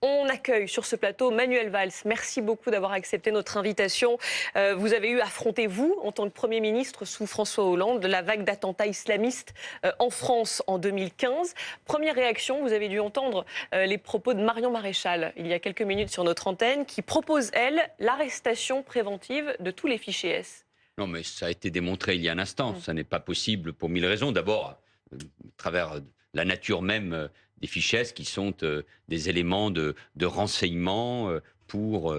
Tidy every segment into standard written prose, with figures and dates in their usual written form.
On accueille sur ce plateau Manuel Valls. Merci beaucoup d'avoir accepté notre invitation. Vous avez eu à affronter, vous, en tant que Premier ministre sous François Hollande, la vague d'attentats islamistes en France en 2015. Première réaction, vous avez dû entendre les propos de Marion Maréchal il y a quelques minutes sur notre antenne, qui propose, elle, l'arrestation préventive de tous les fichés S. Non, mais ça a été démontré il y a un instant. Ça n'est pas possible pour mille raisons. D'abord, à travers la nature même des fichiers S, qui sont des éléments de renseignement pour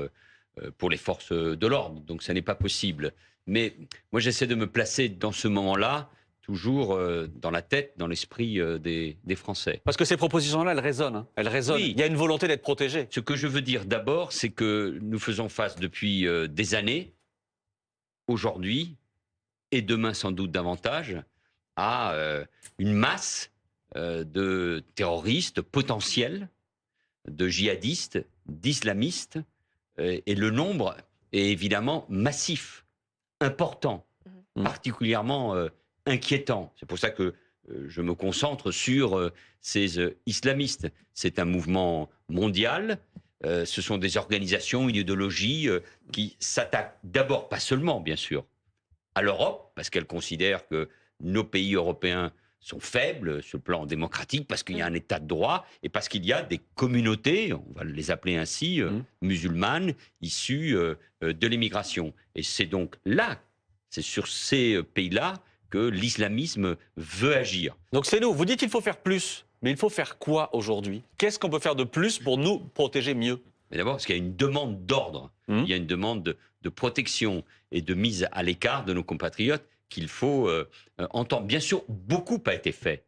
les forces de l'ordre. Donc ça n'est pas possible. Mais moi, j'essaie de me placer dans ce moment-là, toujours dans la tête, dans l'esprit des Français. Parce que ces propositions-là, elles résonnent. Hein. Elles résonnent. Oui. Il y a une volonté d'être protégé. Ce que je veux dire d'abord, c'est que nous faisons face depuis des années, aujourd'hui, et demain sans doute davantage, à une masse de terroristes potentiels, de djihadistes, d'islamistes, et le nombre est évidemment massif, important, particulièrement inquiétant. C'est pour ça que je me concentre sur ces islamistes. C'est un mouvement mondial. Ce sont des organisations, une idéologie qui s'attaquent d'abord, pas seulement bien sûr, à l'Europe, parce qu'elles considèrent que nos pays européens sont faibles sur le plan démocratique, parce qu'il y a un état de droit et parce qu'il y a des communautés, on va les appeler ainsi, musulmanes, issues de l'immigration. Et c'est donc là, c'est sur ces pays-là que l'islamisme veut agir. Donc c'est nous. Vous dites qu'il faut faire plus. Mais il faut faire quoi aujourd'hui? Qu'est-ce qu'on peut faire de plus pour nous protéger mieux? Mais d'abord, parce qu'il y a une demande d'ordre, il y a une demande de protection et de mise à l'écart de nos compatriotes qu'il faut entendre. Bien sûr, beaucoup a été fait.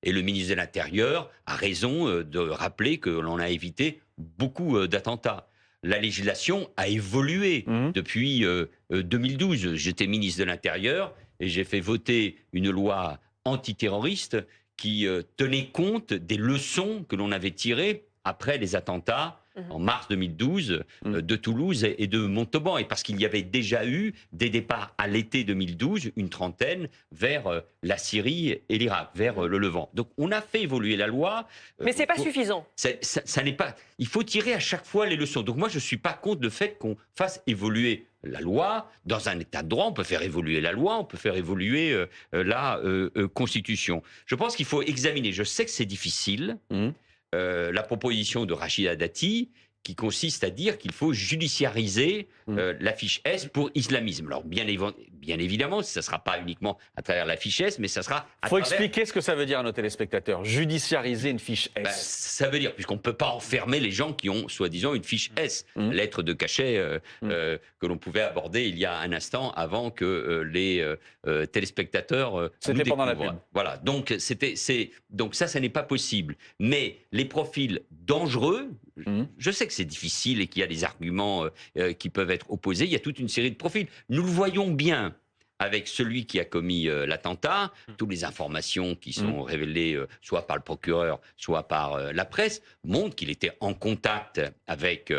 Et le ministre de l'Intérieur a raison de rappeler que l'on a évité beaucoup d'attentats. La législation a évolué depuis 2012. J'étais ministre de l'Intérieur et j'ai fait voter une loi antiterroriste qui tenait compte des leçons que l'on avait tirées après les attentats en mars 2012 de Toulouse et de Montauban. Et parce qu'il y avait déjà eu des départs à l'été 2012, une trentaine, vers la Syrie et l'Irak, vers le Levant. Donc on a fait évoluer la loi. Mais ce n'est pas suffisant. Ça n'est pas. Il faut tirer à chaque fois les leçons. Donc moi, je ne suis pas contre le fait qu'on fasse évoluer la loi. Dans un état de droit, on peut faire évoluer la loi, on peut faire évoluer la Constitution. Je pense qu'il faut examiner. Je sais que c'est difficile. La proposition de Rachida Dati, qui consiste à dire qu'il faut judiciariser la fiche S pour islamisme. Alors, bien évidemment, ça ne sera pas uniquement à travers la fiche S, mais ça sera à travers... Il faut expliquer ce que ça veut dire à nos téléspectateurs. Judiciariser une fiche S. Ça veut dire, puisqu'on ne peut pas enfermer les gens qui ont, soi-disant, une fiche S, lettre de cachet que l'on pouvait aborder il y a un instant avant que les téléspectateurs C'était pendant la pub. Voilà, donc ça n'est pas possible. Mais les profils dangereux, je sais que c'est difficile et qu'il y a des arguments qui peuvent être opposés. Il y a toute une série de profils. Nous le voyons bien avec celui qui a commis l'attentat. Toutes les informations qui sont révélées soit par le procureur, soit par la presse, montrent qu'il était en contact avec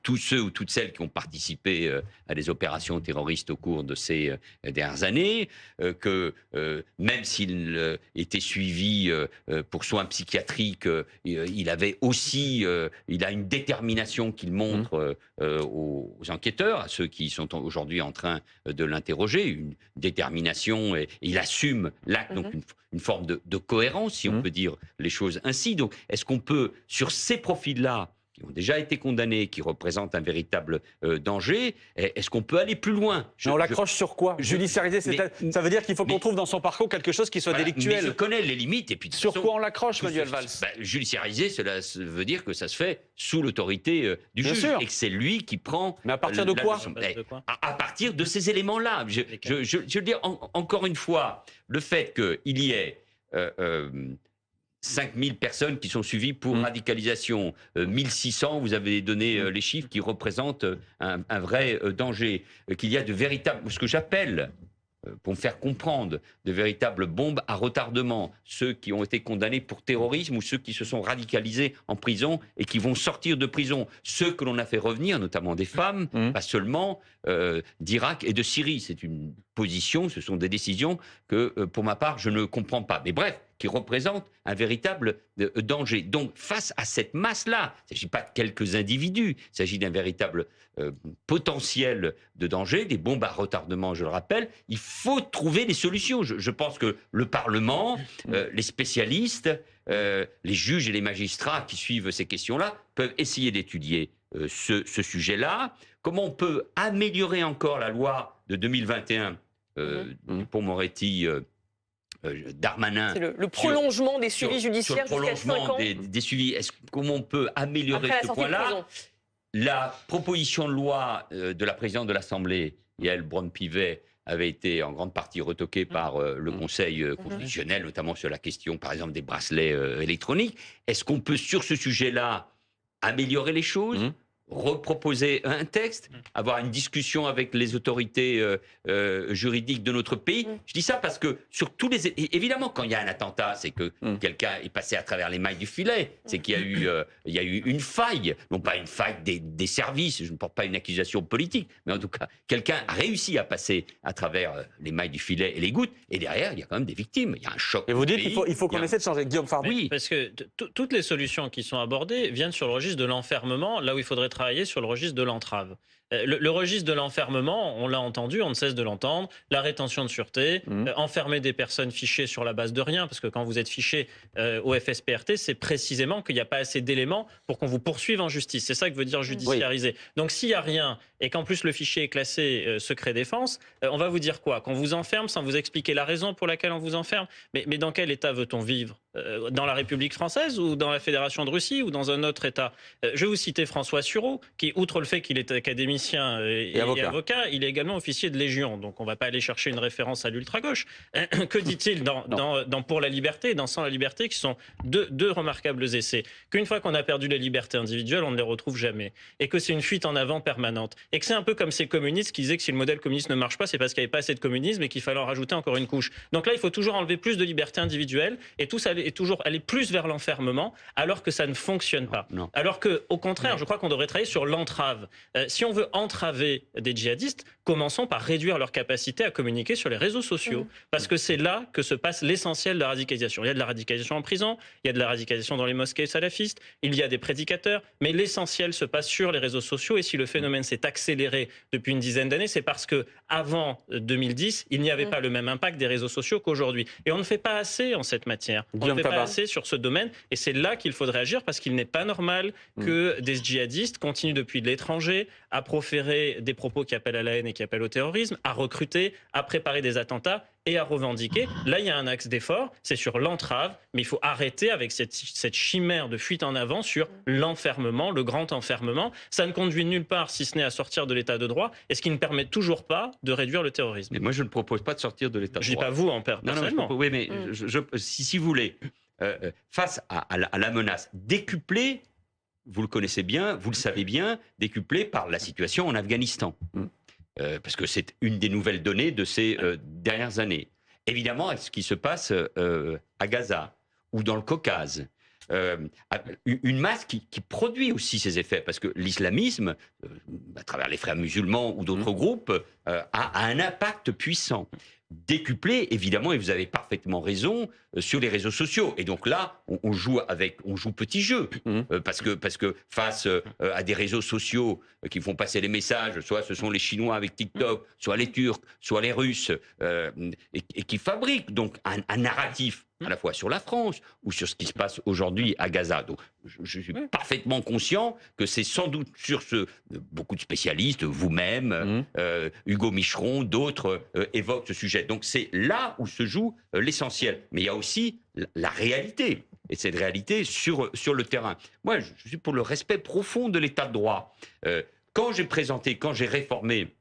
tous ceux ou toutes celles qui ont participé à des opérations terroristes au cours de ces dernières années, que même s'il était suivi pour soins psychiatriques, il avait aussi, il a une détermination qu'il montre aux enquêteurs, à ceux qui sont aujourd'hui en train de l'interroger, une détermination, et il assume l'acte, donc une forme de cohérence, si on peut dire les choses ainsi. Donc, est-ce qu'on peut, sur ces profils-là, qui ont déjà été condamnés, qui représentent un véritable danger, est-ce qu'on peut aller plus loin? On l'accroche sur quoi? Judiciariser, ça veut dire qu'il faut qu'on trouve dans son parcours quelque chose qui soit délictuel. Mais je connais les limites. Et puis, sur quoi on l'accroche, Manuel Valls? Judiciariser, cela veut dire que ça se fait sous l'autorité du juge. Et que c'est lui qui prend... Mais à partir de quoi? À partir de ces éléments-là. Je veux dire, encore une fois, le fait qu'il y ait... 5000 personnes qui sont suivies pour radicalisation, 1600, vous avez donné les chiffres qui représentent un vrai danger, qu'il y a de véritables, ce que j'appelle, pour me faire comprendre, de véritables bombes à retardement, ceux qui ont été condamnés pour terrorisme ou ceux qui se sont radicalisés en prison et qui vont sortir de prison, ceux que l'on a fait revenir, notamment des femmes, pas seulement d'Irak et de Syrie. C'est une positions, ce sont des décisions que, pour ma part, je ne comprends pas. Mais bref, qui représentent un véritable danger. Donc, face à cette masse-là, il ne s'agit pas de quelques individus, il s'agit d'un véritable potentiel de danger, des bombes à retardement, je le rappelle. Il faut trouver des solutions. Je pense que le Parlement, les spécialistes, les juges et les magistrats qui suivent ces questions-là peuvent essayer d'étudier ce sujet-là. Comment on peut améliorer encore la loi de 2021 Dupond-Moretti, Darmanin. C'est le prolongement des suivis judiciaires jusqu'à 5 ans. Des suivis. Comment on peut améliorer ce point-là? La proposition de loi de la présidente de l'Assemblée, Yael Braun-Pivet, avait été en grande partie retoquée par le Conseil constitutionnel, notamment sur la question, par exemple, des bracelets électroniques. Est-ce qu'on peut, sur ce sujet-là, améliorer les choses, reproposer un texte, avoir une discussion avec les autorités juridiques de notre pays? Je dis ça parce que sur tous les... Évidemment, quand il y a un attentat, c'est que quelqu'un est passé à travers les mailles du filet. C'est qu'il y a eu une faille. Non pas une faille des services, je ne porte pas une accusation politique, mais en tout cas, quelqu'un a réussi à passer à travers les mailles du filet et les gouttes. Et derrière, il y a quand même des victimes. Il y a un choc. Et vous dites qu'il faut qu'on essaie de changer. Guillaume Farbet. Oui, parce que toutes les solutions qui sont abordées viennent sur le registre de l'enfermement, là où il faudrait travailler sur le registre de l'entrave. Le registre de l'enfermement, on l'a entendu, on ne cesse de l'entendre, la rétention de sûreté, enfermer des personnes fichées sur la base de rien, parce que quand vous êtes fiché au FSPRT, c'est précisément qu'il n'y a pas assez d'éléments pour qu'on vous poursuive en justice. C'est ça que veut dire judiciariser. Donc s'il n'y a rien, et qu'en plus le fichier est classé secret défense, on va vous dire quoi? Qu'on vous enferme sans vous expliquer la raison pour laquelle on vous enferme? Mais dans quel état veut-on vivre? Dans la République française ou dans la Fédération de Russie ou dans un autre état? Je vais vous citer François Sureau, qui, outre le fait qu'il est académicien et avocat, il est également officier de Légion. Donc on ne va pas aller chercher une référence à l'ultra-gauche. Que dit-il dans Pour la liberté et dans Sans la liberté, qui sont deux remarquables essais? Qu'une fois qu'on a perdu les libertés individuelles, on ne les retrouve jamais. Et que c'est une fuite en avant permanente. Et que c'est un peu comme ces communistes qui disaient que si le modèle communiste ne marche pas, c'est parce qu'il n'y avait pas assez de communisme et qu'il fallait en rajouter encore une couche. Donc là, il faut toujours enlever plus de libertés individuelles et toujours aller plus vers l'enfermement, alors que ça ne fonctionne pas. Non. Alors qu'au contraire, je crois qu'on devrait travailler sur l'entrave. Si on veut entraver des djihadistes, commençons par réduire leur capacité à communiquer sur les réseaux sociaux. Parce que c'est là que se passe l'essentiel de la radicalisation. Il y a de la radicalisation en prison, il y a de la radicalisation dans les mosquées salafistes, il y a des prédicateurs, mais l'essentiel se passe sur les réseaux sociaux. Et si le phénomène s'est accéléré depuis une dizaine d'années, c'est parce que avant 2010, il n'y avait pas le même impact des réseaux sociaux qu'aujourd'hui. Et on ne fait pas assez en cette matière. On ne fait pas assez sur ce domaine. Et c'est là qu'il faudrait agir, parce qu'il n'est pas normal que des djihadistes continuent depuis de l'étranger à proférer des propos qui appellent à la haine et qui appellent au terrorisme, à recruter, à préparer des attentats et à revendiquer. Là, il y a un axe d'effort, c'est sur l'entrave, mais il faut arrêter avec cette chimère de fuite en avant sur l'enfermement, le grand enfermement. Ça ne conduit nulle part, si ce n'est à sortir de l'état de droit, et ce qui ne permet toujours pas de réduire le terrorisme. Mais moi, je ne propose pas de sortir de l'état de droit. Je ne dis pas vous, personnellement. Oui, mais si vous voulez, face à la menace décuplée, vous le connaissez bien, vous le savez bien, décuplée par la situation en Afghanistan. Parce que c'est une des nouvelles données de ces dernières années. Évidemment, avec ce qui se passe à Gaza ou dans le Caucase, une masse qui produit aussi ses effets, parce que l'islamisme, à travers les frères musulmans ou d'autres groupes, a un impact puissant. Décuplé, évidemment, et vous avez parfaitement raison, sur les réseaux sociaux. Et donc là, on joue petit jeu. Parce que face à des réseaux sociaux qui font passer les messages, soit ce sont les Chinois avec TikTok, soit les Turcs, soit les Russes, et qui fabriquent donc un narratif à la fois sur la France ou sur ce qui se passe aujourd'hui à Gaza. Donc, je suis parfaitement conscient que c'est sans doute sur beaucoup de spécialistes, vous-même, Hugo Micheron, d'autres évoquent ce sujet. Donc c'est là où se joue l'essentiel. Mais il y a aussi la réalité, et cette réalité sur le terrain. Moi, je suis pour le respect profond de l'état de droit. Quand j'ai réformé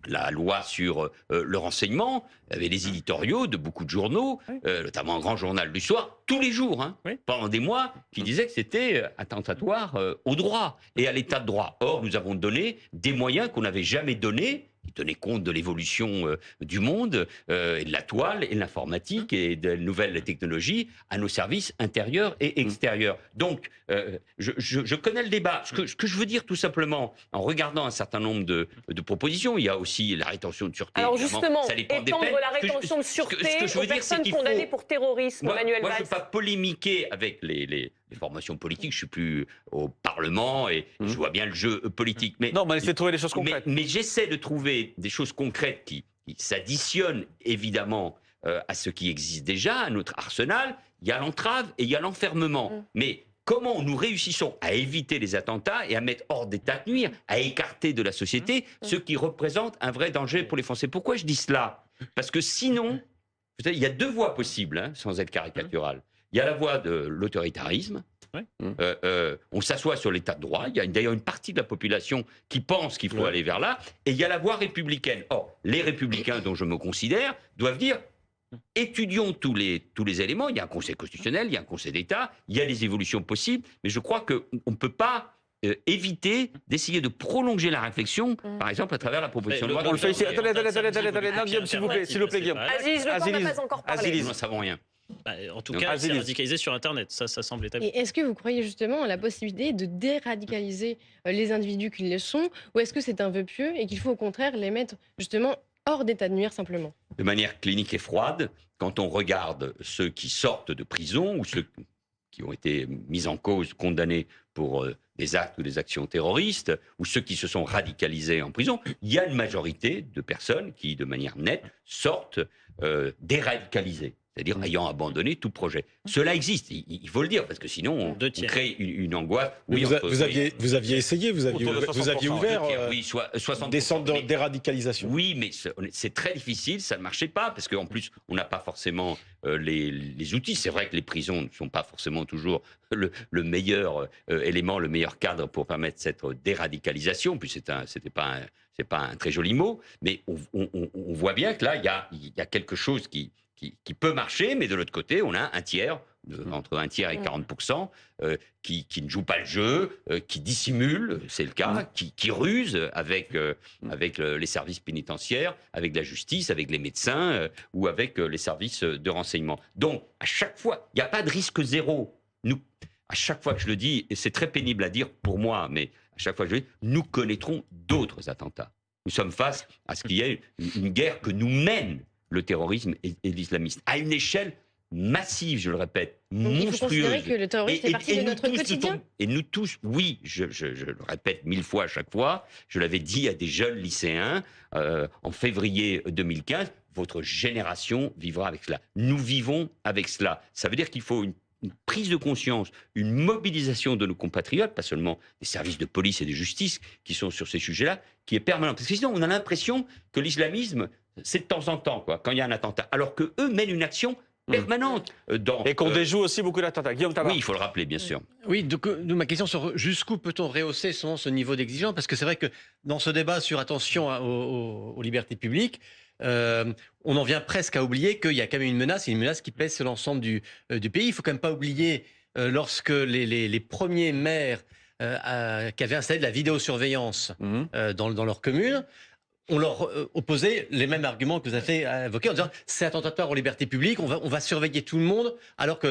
la loi sur le renseignement, il y avait les éditoriaux de beaucoup de journaux, notamment un grand journal du soir, tous les jours, pendant des mois, qui disaient que c'était attentatoire au droit et à l'état de droit. Or, nous avons donné des moyens qu'on n'avait jamais donnés, qui tenait compte de l'évolution du monde, et de la toile, et de l'informatique, et de nouvelles technologies, à nos services intérieurs et extérieurs. Donc, je connais le débat. Ce que je veux dire tout simplement, en regardant un certain nombre de propositions, il y a aussi la rétention de sûreté. Alors évidemment, justement, ça dépend des étendre peines. la rétention de sûreté Ce que je veux aux dire, c'est personnes qu'il faut- condamnées pour terrorisme, Manuel Moi, je Valls. ne veux pas polémiquer avec les formations politiques. Je suis plus au Parlement et je vois bien le jeu politique. Mais, Non, mais essayez de trouver des choses concrètes. mais j'essaie de trouver des choses concrètes qui s'additionnent évidemment à ce qui existe déjà, à notre arsenal. Il y a l'entrave et il y a l'enfermement. Mais comment nous réussissons à éviter les attentats et à mettre hors d'état de nuire, à écarter de la société ceux qui représentent un vrai danger pour les Français? Pourquoi je dis cela? Parce que sinon, il y a deux voies possibles, hein, sans être caricatural. Il y a la voie de l'autoritarisme. Ouais. On s'assoit sur l'état de droit. Il y a d'ailleurs une partie de la population qui pense qu'il faut aller vers là. Et il y a la voie républicaine. Or, les républicains dont je me considère doivent dire étudions tous les éléments. Il y a un conseil constitutionnel, il y a un conseil d'État, il y a des évolutions possibles. Mais je crois qu'on ne peut pas éviter d'essayer de prolonger la réflexion, par exemple, à travers la proposition de loi. On le fait ici. Attendez. Non, Guillaume, s'il vous plaît, Guillaume. Aziz, le temps n'a pas encore parlé. Aziz. Nous n'en savons rien. En tout Non, cas, c'est Aziz. radicalisé sur Internet. Ça semble établi. Et est-ce que vous croyez justement à la possibilité de déradicaliser les individus qui le sont, ou est-ce que c'est un vœu pieux et qu'il faut au contraire les mettre justement hors d'état de nuire simplement? De manière clinique et froide, quand on regarde ceux qui sortent de prison ou ceux qui ont été mis en cause, condamnés pour des actes ou des actions terroristes, ou ceux qui se sont radicalisés en prison, il y a une majorité de personnes qui, de manière nette, sortent déradicalisées, c'est-à-dire ayant abandonné tout projet. Cela existe, il faut le dire, parce que sinon on crée une angoisse. Mais Oui, vous aviez essayé, vous aviez ouvert oui, soit 60%. des centres de déradicalisation. Oui, mais c'est très difficile, ça ne marchait pas, parce qu'en plus, on n'a pas forcément les outils. C'est vrai que les prisons ne sont pas forcément toujours le meilleur élément, le meilleur cadre pour permettre cette déradicalisation, puis c'est pas un très joli mot, mais on voit bien que là, il y a quelque chose qui peut marcher, mais de l'autre côté, on a un tiers, entre 1 tiers et 40%, qui ne joue pas le jeu, qui dissimule, c'est le cas, qui ruse avec les services pénitentiaires, avec la justice, avec les médecins ou avec les services de renseignement. Donc, à chaque fois, il n'y a pas de risque zéro. À chaque fois que je le dis, et c'est très pénible à dire pour moi, mais à chaque fois que je le dis, nous connaîtrons d'autres attentats. Nous sommes face à ce qu'il y ait une guerre que nous mène le terrorisme et l'islamiste, à une échelle massive, je le répète, Donc, il faut considérer monstrueuse. que le terrorisme fait partie de nous notre tous, quotidien. Et nous tous, oui, je le répète 1000 fois à chaque fois, je l'avais dit à des jeunes lycéens en février 2015, votre génération vivra avec cela. Nous vivons avec cela. Ça veut dire qu'il faut une prise de conscience, une mobilisation de nos compatriotes, pas seulement des services de police et de justice qui sont sur ces sujets-là, qui est permanente. Parce que sinon, on a l'impression que l'islamisme, c'est de temps en temps, quand il y a un attentat, alors qu'eux mènent une action permanente. Et qu'on déjoue aussi beaucoup d'attentats. Guillaume Tabar. Oui, il faut le rappeler, bien sûr. Oui, donc ma question sur jusqu'où peut-on rehausser ce niveau d'exigence? Parce que c'est vrai que dans ce débat sur attention aux libertés publiques, on en vient presque à oublier qu'il y a quand même une menace qui pèse sur l'ensemble du pays. Il ne faut quand même pas oublier lorsque les premiers maires qui avaient installé de la vidéosurveillance dans leur commune, on leur opposait les mêmes arguments que vous avez évoqués en disant c'est attentatoire aux libertés publiques, on va surveiller tout le monde, alors que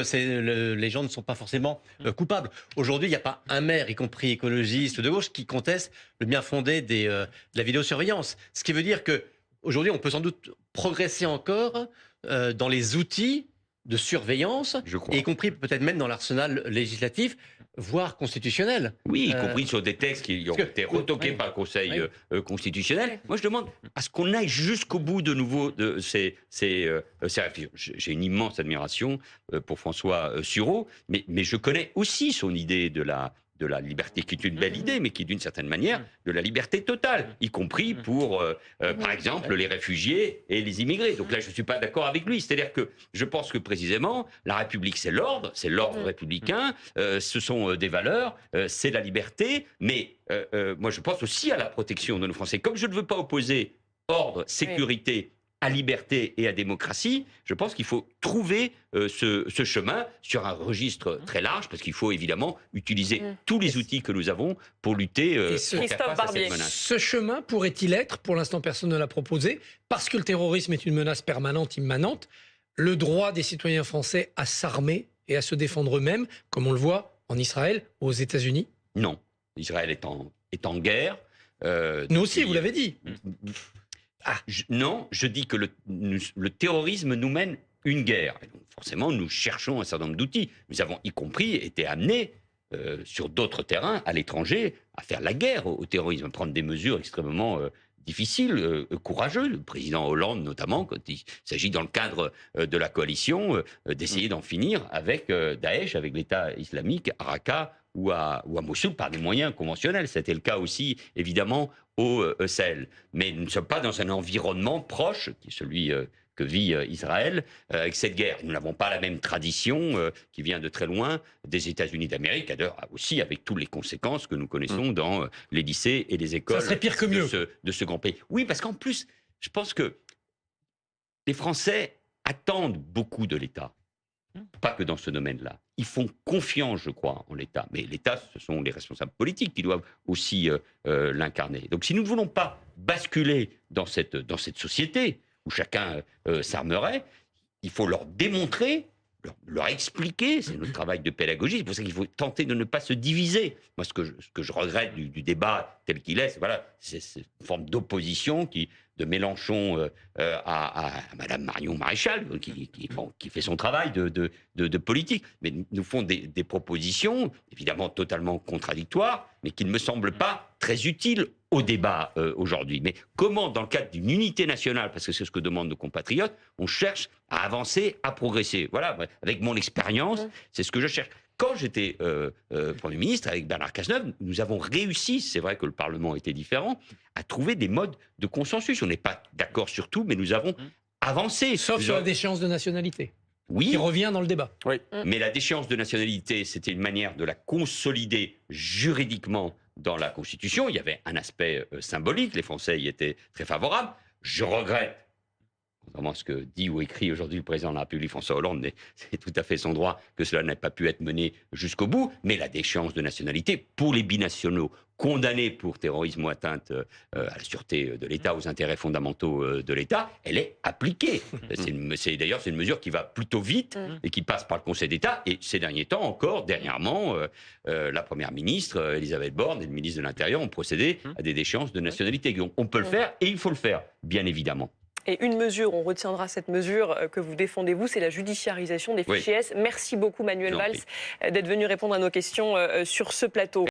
les gens ne sont pas forcément coupables. Aujourd'hui, il n'y a pas un maire, y compris écologiste de gauche, qui conteste le bien fondé de la vidéosurveillance. Ce qui veut dire que aujourd'hui, on peut sans doute progresser encore dans les outils de surveillance, y compris peut-être même dans l'arsenal législatif, voire constitutionnel. Oui, y compris sur des textes qui ont été retoqués par le Conseil constitutionnel. Moi, je demande à ce qu'on aille jusqu'au bout de nouveau de ces réflexions. J'ai une immense admiration pour François Sureau, mais je connais aussi son idée de la liberté, qui est une belle idée, mais qui est d'une certaine manière de la liberté totale, y compris pour, par exemple, les réfugiés et les immigrés. Donc là, je ne suis pas d'accord avec lui. C'est-à-dire que je pense que précisément, la République, c'est l'ordre républicain, ce sont des valeurs, c'est la liberté, mais moi, je pense aussi à la protection de nos Français. Comme je ne veux pas opposer ordre, sécurité à liberté et à démocratie, je pense qu'il faut trouver ce chemin sur un registre très large, parce qu'il faut évidemment utiliser tous les outils que nous avons pour lutter pour faire Christophe face à Barbier. cette menace. Ce chemin pourrait-il être, pour l'instant personne ne l'a proposé, parce que le terrorisme est une menace permanente, immanente, le droit des citoyens français à s'armer et à se défendre eux-mêmes, comme on le voit en Israël ou aux États-Unis? Non, Israël est en guerre. Nous aussi, depuis- vous l'avez dit. Non, je dis que le terrorisme nous mène une guerre. Et donc, forcément, nous cherchons un certain nombre d'outils. Nous avons, y compris, été amenés sur d'autres terrains, à l'étranger, à faire la guerre au terrorisme, à prendre des mesures extrêmement difficiles, courageuses. Le président Hollande, notamment, quand il s'agit, dans le cadre de la coalition, d'essayer d'en finir avec Daesh, avec l'État islamique, à Raqqa ou à Mossoul, par des moyens conventionnels. C'était le cas aussi, évidemment, au Sahel. Mais nous ne sommes pas dans un environnement proche, qui est celui que vit Israël, avec cette guerre. Nous n'avons pas la même tradition qui vient de très loin des États-Unis d'Amérique, d'ailleurs aussi avec toutes les conséquences que nous connaissons dans les lycées et les écoles. Ça serait pire que mieux. De ce grand pays. Oui, parce qu'en plus, je pense que les Français attendent beaucoup de l'État. Pas que dans ce domaine-là. Ils font confiance, je crois, en l'État. Mais l'État, ce sont les responsables politiques qui doivent aussi l'incarner. Donc si nous ne voulons pas basculer dans cette société où chacun s'armerait, il faut leur démontrer, leur expliquer, c'est notre travail de pédagogie, c'est pour ça qu'il faut tenter de ne pas se diviser. Moi, ce que je regrette du débat tel qu'il est, c'est une forme d'opposition de Mélenchon à Madame Marion Maréchal, qui fait son travail de politique. Mais nous font des propositions, évidemment totalement contradictoires, mais qui ne me semblent pas très utiles au débat aujourd'hui. Mais comment, dans le cadre d'une unité nationale, parce que c'est ce que demandent nos compatriotes, on cherche à avancer, à progresser. Voilà, avec mon expérience, c'est ce que je cherche. Quand j'étais Premier ministre, avec Bernard Cazeneuve, nous avons réussi, c'est vrai que le Parlement était différent, à trouver des modes de consensus. On n'est pas d'accord sur tout, mais nous avons avancé. Sauf sur la déchéance de nationalité, Oui, qui revient dans le débat. mais la déchéance de nationalité, c'était une manière de la consolider juridiquement dans la Constitution. Il y avait un aspect symbolique, les Français y étaient très favorables. Je regrette, contrairement à ce que dit ou écrit aujourd'hui le président de la République, François Hollande, mais c'est tout à fait son droit, que cela n'ait pas pu être mené jusqu'au bout. Mais la déchéance de nationalité, pour les binationaux condamnés pour terrorisme ou atteinte à la sûreté de l'État, aux intérêts fondamentaux de l'État, elle est appliquée. D'ailleurs, c'est une mesure qui va plutôt vite et qui passe par le Conseil d'État. Et ces derniers temps, encore, dernièrement, la Première ministre, Elisabeth Borne, et le ministre de l'Intérieur ont procédé à des déchéances de nationalité. Donc, on peut le faire et il faut le faire, bien évidemment. Et une mesure, on retiendra cette mesure que vous défendez, vous, c'est la judiciarisation des fichiers S. Merci beaucoup, Manuel Valls, d'être venu répondre à nos questions sur ce plateau.